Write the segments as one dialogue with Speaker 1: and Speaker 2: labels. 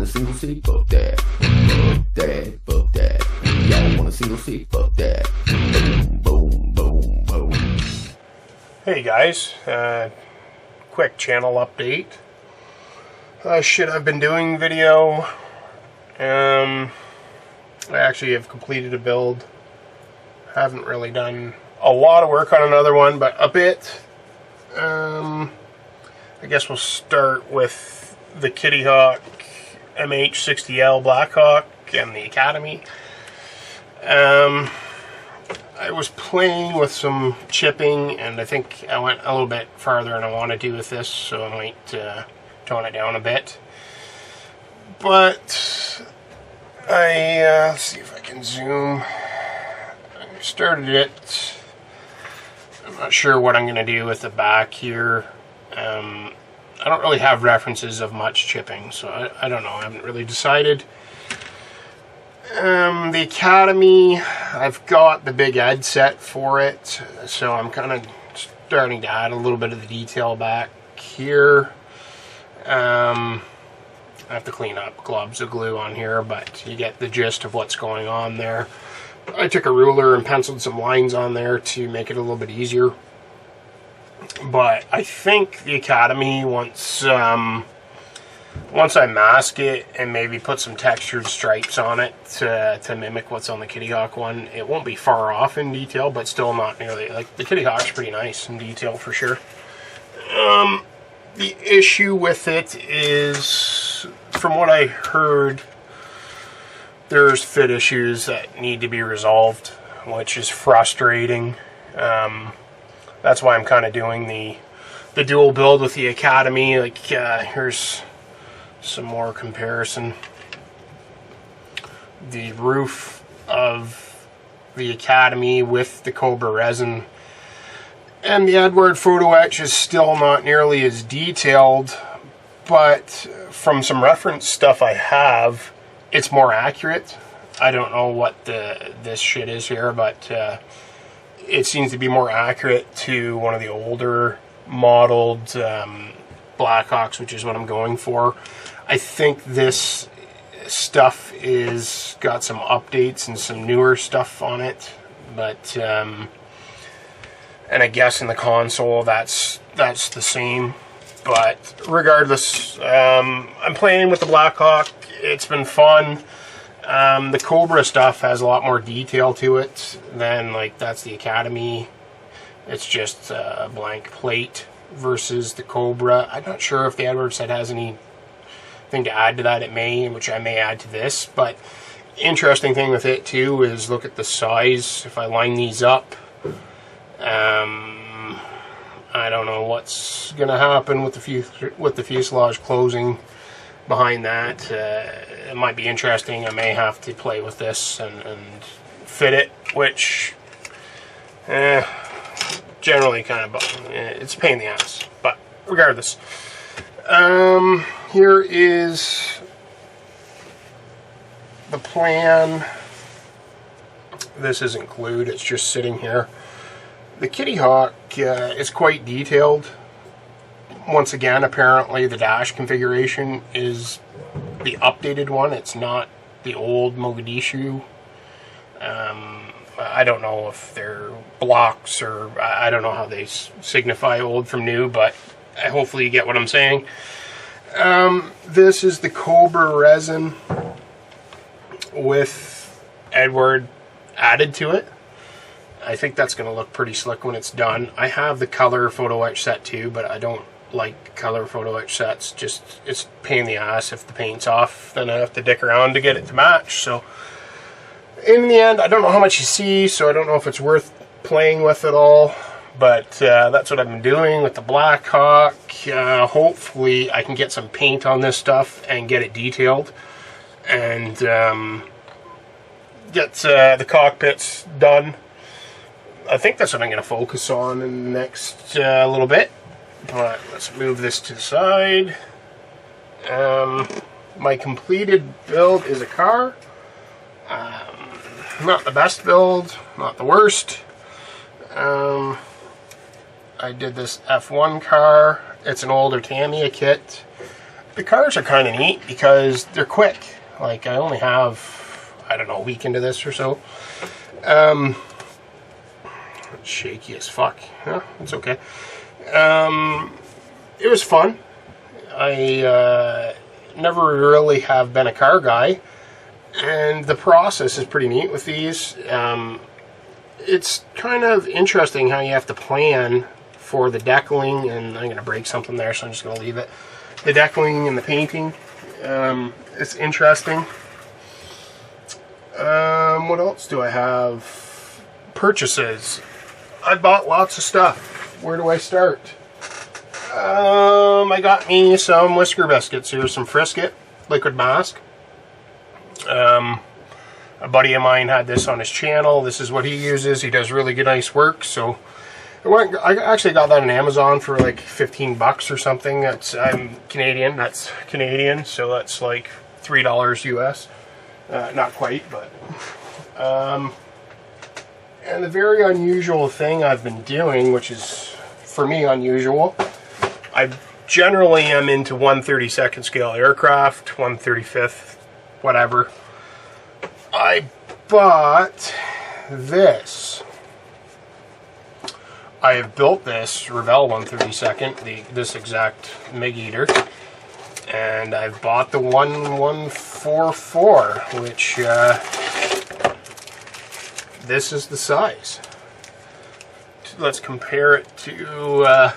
Speaker 1: single seat, fuck that. Fuck that, fuck that. Y'all want a single seat, fuck that. Boom, boom, boom, boom.
Speaker 2: Hey guys, quick channel update. Shit I've been doing video. I actually have completed a build. Haven't really done a lot of work on another one, but a bit. I guess we'll start with the Kitty Hawk MH60L Blackhawk and the Academy. I was playing with some chipping, and I think I went a little bit farther than I want to do with this, so I might tone it down a bit. But let's see if I can zoom. I started it. I'm not sure what I'm going to do with the back here. I don't really have references of much chipping, so I don't know. I haven't really decided. The Academy, I've got the big Ed set for it, so I'm kind of starting to add a little bit of the detail back here. I have to clean up globs of glue on here, but you get the gist of what's going on there. I took a ruler and penciled some lines on there to make it a little bit easier. But I think the Academy, once I mask it and maybe put some textured stripes on it to mimic what's on the Kitty Hawk one, it won't be far off in detail, but still not nearly. Like, the Kitty Hawk's pretty nice in detail for sure. The issue with it is, from what I heard, there's fit issues that need to be resolved, which is frustrating. That's why I'm kind of doing the dual build with the Academy. Like, here's some more comparison. The roof of the Academy with the Cobra resin and the Edward photo etch is still not nearly as detailed, but from some reference stuff I have, it's more accurate. I don't know what this shit is here, but it seems to be more accurate to one of the older modeled Blackhawks, which is what I'm going for. I think this stuff is got some updates and some newer stuff on it, but and I guess in the console that's the same. But regardless, I'm playing with the Blackhawk. It's been fun. The Cobra stuff has a lot more detail to it than, like, that's the Academy. It's just a blank plate versus the Cobra. I'm not sure if the Edward set has anything to add to that. It may, which I may add to this. But interesting thing with it too is look at the size. If I line these up, I don't know what's gonna happen with the fuselage closing behind that. It might be interesting. I may have to play with this and fit it, which generally kind of it's a pain in the ass, but regardless, here is the plan. This isn't glued, it's just sitting here. The Kitty Hawk is quite detailed. Once again, apparently the dash configuration is the updated one. It's not the old Mogadishu. I don't know if they're blocks or I don't know how they signify old from new, but hopefully you get what I'm saying. This is the Cobra resin with Edward added to it. I think that's going to look pretty slick when it's done. I have the color photo etch set too, but I don't like color photo etch sets. Just, it's a pain in the ass. If the paint's off, then I have to dick around to get it to match. So in the end, I don't know how much you see, so I don't know if it's worth playing with at all. But that's what I've been doing with the Blackhawk. Hopefully I can get some paint on this stuff and get it detailed, and get the cockpits done. I think that's what I'm going to focus on in the next little bit. But let's move this to the side. My completed build is a car. Not the best build, not the worst. I did this F1 car. It's an older Tamiya kit. the cars are kind of neat because they're quick. Like, I only have, I don't know, a week into this or so. It's shaky as fuck. Yeah, it's okay. It was fun. I never really have been a car guy, and the process is pretty neat with these. It's kind of interesting how you have to plan for the decaling, and I'm going to break something there, so I'm just going to leave it. The decaling and the painting. It's interesting. What else do I have? Purchases. I bought lots of stuff. Where do I start? I got me some whisker biscuits. Here's some Frisket liquid mask. A buddy of mine had this on his channel. This is what he uses. He does really good, nice work. So I actually got that on Amazon for like 15 bucks or something. I'm Canadian. That's Canadian, so that's like $3 US. Not quite, but. And the very unusual thing I've been doing, which is for me unusual, I generally am into 1/32nd scale aircraft, 1/35th, whatever. I bought this. I have built this Revell 1/32nd, this exact MiG eater, and I've bought the 1144, which this is the size. Let's compare it to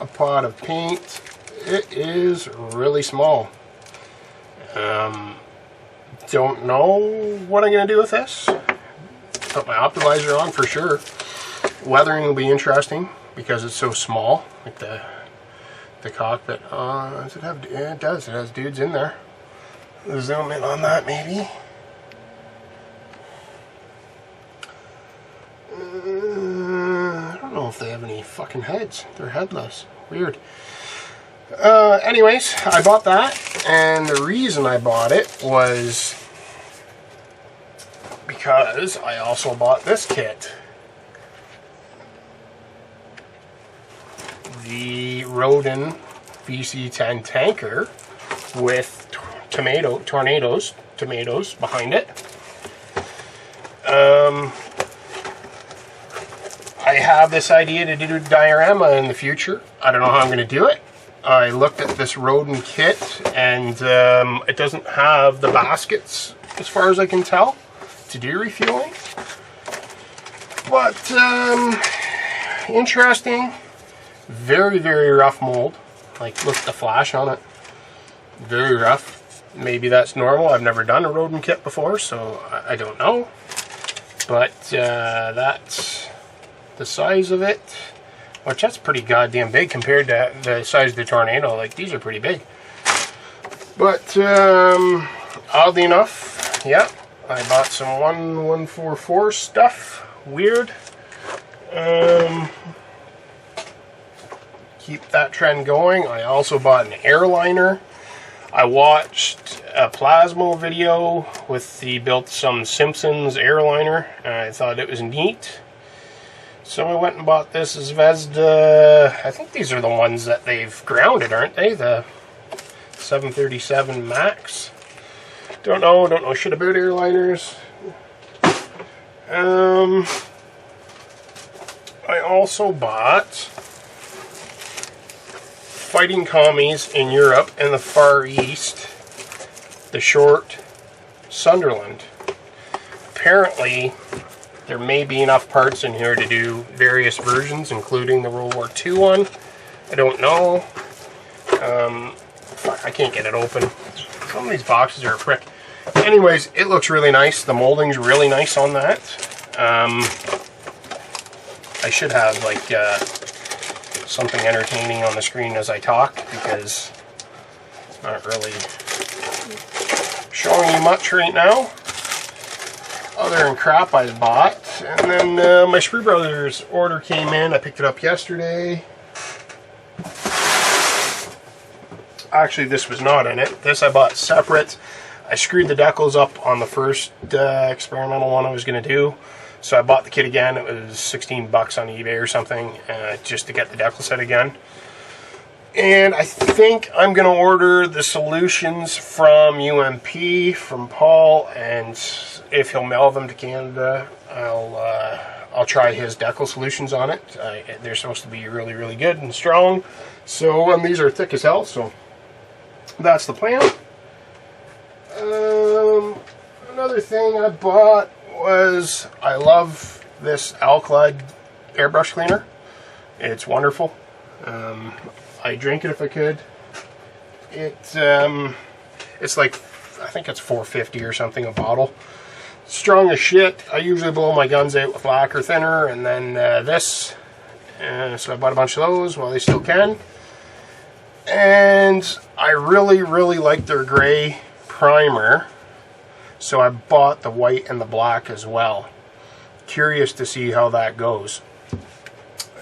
Speaker 2: a pot of paint. It is really small. Don't know what I'm going to do with this. Put my optimizer on for sure. Weathering will be interesting because it's so small. Like the cockpit. Does it have? Yeah, it does. It has dudes in there. Let's zoom in on that maybe. I don't know if they have any fucking heads. They're headless. Weird. Anyways, I bought that, and the reason I bought it was because I also bought this kit. The Rodin VC10 tanker with tomatoes behind it. I have this idea to do a diorama in the future. I don't know how I'm going to do it. I looked at this Rodin kit, and it doesn't have the baskets, as far as I can tell, to do refueling. But, interesting. Very, very rough mold. Like, look at the flash on it. Very rough. Maybe that's normal. I've never done a Rodin kit before, so I don't know. But, that's the size of it, which that's pretty goddamn big compared to the size of the Tornado. Like, these are pretty big. But oddly enough, yeah, I bought some 1144 stuff. Weird. Keep that trend going. I also bought an airliner. I watched a Plasmo video with the built some Simpsons airliner. I thought it was neat. So I went and bought this Zvezda. I think these are the ones that they've grounded, aren't they? The 737 MAX. Don't know shit about airliners. I also bought fighting commies in Europe and the Far East, the short Sunderland. Apparently, there may be enough parts in here to do various versions, including the World War II one. I don't know. Fuck, I can't get it open. Some of these boxes are a prick. Anyways, it looks really nice. The molding's really nice on that. I should have, like, something entertaining on the screen as I talk, because it's not really showing you much right now. Other than crap I bought. And then my Sprue Brothers order came in. I picked it up yesterday. Actually, this was not in it. This I bought separate. I screwed the decals up on the first experimental one I was going to do. So I bought the kit again. It was 16 bucks on eBay or something, just to get the decal set again. And I think I'm going to order the solutions from UMP, from Paul, and if he'll mail them to Canada, I'll try his decal solutions on it. They're supposed to be really, really good and strong. So, and these are thick as hell, so that's the plan. Another thing I bought was, I love this Alclad airbrush cleaner. It's wonderful. I drink it if I could. It's like, I think it's $4.50 or something a bottle. Strong as shit. I usually blow my guns out with lacquer thinner, and then this. So I bought a bunch of those while they still can. And I really, really like their gray primer, so I bought the white and the black as well. Curious to see how that goes.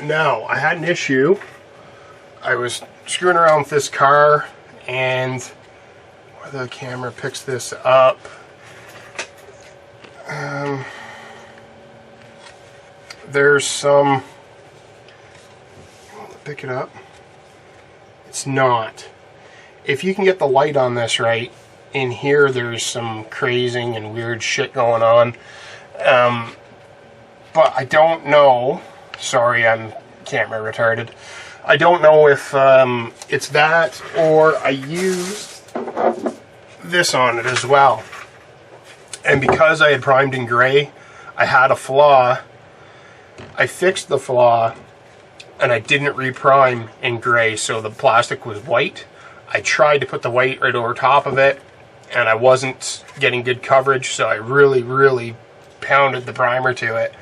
Speaker 2: Now, I had an issue. I was screwing around with this car, and where the camera picks this up, there's some, pick it up, it's not. If you can get the light on this right, in here there's some crazing and weird shit going on. But I don't know, sorry, I'm camera retarded. I don't know if it's that, or I used this on it as well. And because I had primed in gray, I had a flaw. I fixed the flaw, and I didn't reprime in gray, so the plastic was white. I tried to put the white right over top of it, and I wasn't getting good coverage, so I really, really pounded the primer to it.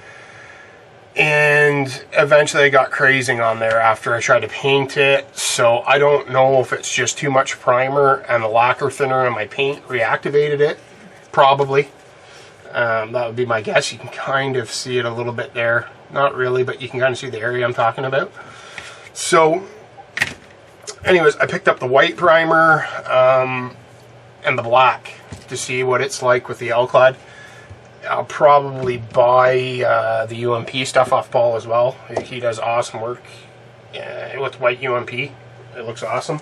Speaker 2: And eventually I got crazing on there after I tried to paint it, so I don't know if it's just too much primer and the lacquer thinner in my paint reactivated it. Probably. That would be my guess. You can kind of see it a little bit there. Not really, but you can kind of see the area I'm talking about. So, anyways, I picked up the white primer and the black to see what it's like with the Alclad. I'll probably buy the UMP stuff off Paul as well. He does awesome work with white UMP. It looks awesome.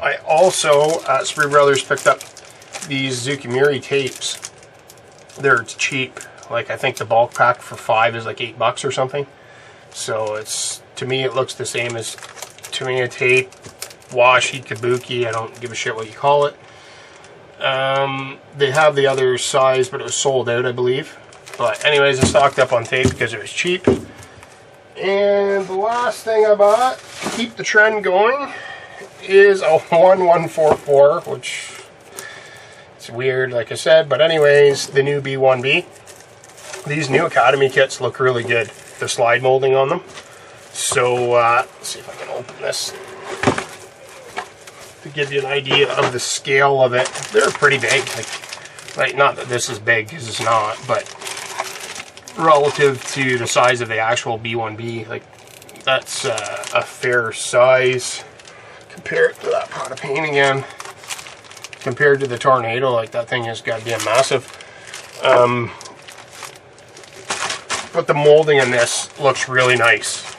Speaker 2: I also, at Spree Brothers, picked up these Zucchini tapes. They're cheap. Like, I think the bulk pack for 5 is like $8 or something. So it's, to me, it looks the same as Tamiya tape, washi, kabuki. I don't give a shit what you call it. They have the other size, but it was sold out, I believe. But anyways, I stocked up on tape because it was cheap. And the last thing I bought to keep the trend going is a 1144, which it's weird, like I said. But anyways, the new B1B. These new Academy kits look really good. The slide molding on them. So, let's see if I can open this to give you an idea of the scale of it. They're pretty big. Like not that this is big, because it's not, but relative to the size of the actual B1B, like that's a fair size. Compare it to that pot of paint again. Compared to the Tornado, like that thing has got to be a massive. But the molding in this looks really nice.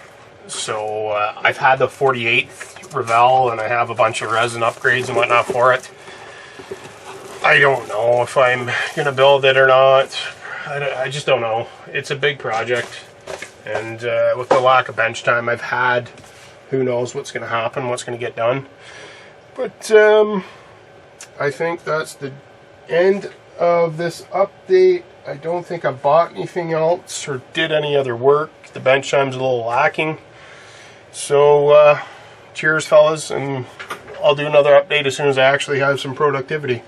Speaker 2: So I've had the 48th Revell, and I have a bunch of resin upgrades and whatnot for it. I don't know if I'm gonna build it or not. I just don't know. It's a big project, and with the lack of bench time I've had, who knows what's gonna happen, what's gonna get done. But I think that's the end of this update. I don't think I bought anything else or did any other work. The bench time's a little lacking. So cheers, fellas, and I'll do another update as soon as I actually have some productivity.